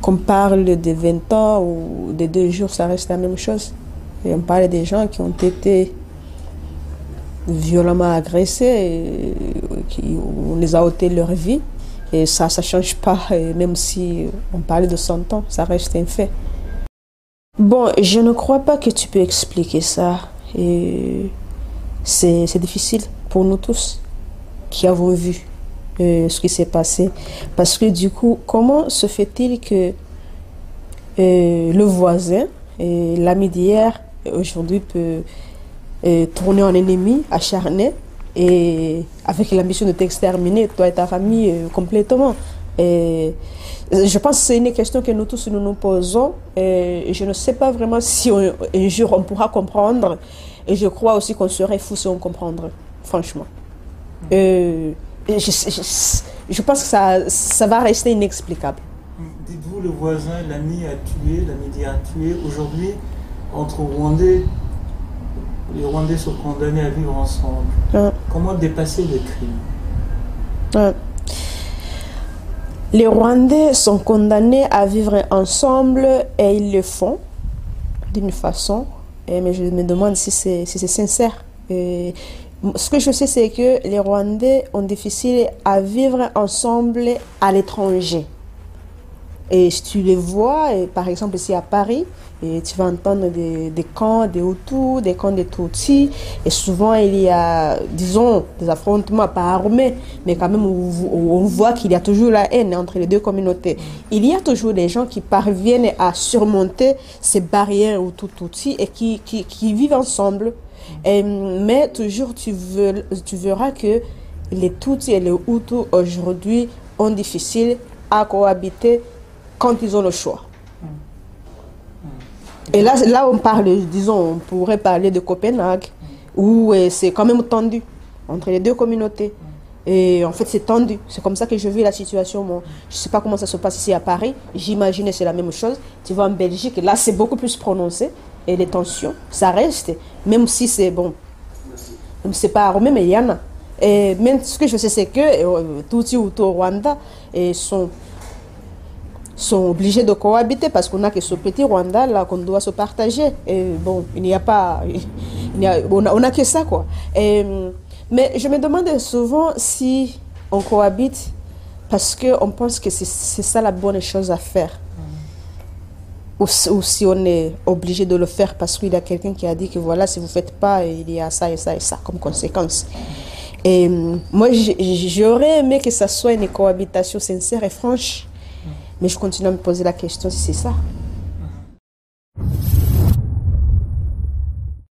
qu'on parle de 20 ans ou de 2 jours, ça reste la même chose. Et on parle des gens qui ont été violemment agressés, on les a ôté leur vie. Et ça ne change pas, même si on parle de 100 ans, ça reste un fait. Bon, je ne crois pas que tu peux expliquer ça. Et c'est difficile pour nous tous qui avons vu ce qui s'est passé. Parce que du coup, comment se fait-il que le voisin, l'ami d'hier, aujourd'hui peut tourner en ennemi acharné et avec l'ambition de t'exterminer, toi et ta famille, complètement. Et je pense que c'est une question que nous tous nous posons. Et je ne sais pas vraiment si un jour on pourra comprendre. Et je crois aussi qu'on serait fou si on comprendrait, franchement. Je pense que ça va rester inexplicable. Dites-vous, le voisin, l'ami a tué, l'ami d'hier a tué. Aujourd'hui, entre Rwandais, les Rwandais sont condamnés à vivre ensemble. Comment dépasser le crime? Les Rwandais sont condamnés à vivre ensemble et ils le font d'une façon, mais je me demande si c'est sincère. Ce que je sais, c'est que les Rwandais ont difficile à vivre ensemble à l'étranger. Et si tu les vois, par exemple ici à Paris, tu vas entendre des camps de Hutus, des camps de Tutsis, et souvent il y a, disons, des affrontements pas armés, mais quand même on voit qu'il y a toujours la haine entre les deux communautés. Il y a toujours des gens qui parviennent à surmonter ces barrières Hutus-Tutsis et qui vivent ensemble. Mais toujours tu verras que les Tutsis et les Hutus aujourd'hui ont difficile à cohabiter quand ils ont le choix. Et là on parle, disons, on pourrait parler de Copenhague, où c'est quand même tendu entre les deux communautés. Et en fait, c'est tendu. C'est comme ça que je vis la situation. Moi, je ne sais pas comment ça se passe ici à Paris. J'imagine que c'est la même chose. Tu vas en Belgique, là, c'est beaucoup plus prononcé. Et les tensions, ça reste. Même si c'est bon, c'est pas armé, mais il y en a. Et même ce que je sais, c'est que Tutsi ou au Rwanda sont obligés de cohabiter parce qu'on a que ce petit Rwanda là qu'on doit se partager. Et bon, on a que ça quoi. Mais je me demande souvent si on cohabite parce qu'on pense que c'est ça la bonne chose à faire. Ou si on est obligé de le faire parce qu'il y a quelqu'un qui a dit que voilà, si vous ne faites pas, il y a ça et ça et ça comme conséquence. Et moi, j'aurais aimé que ça soit une cohabitation sincère et franche. Mais je continue à me poser la question si c'est ça.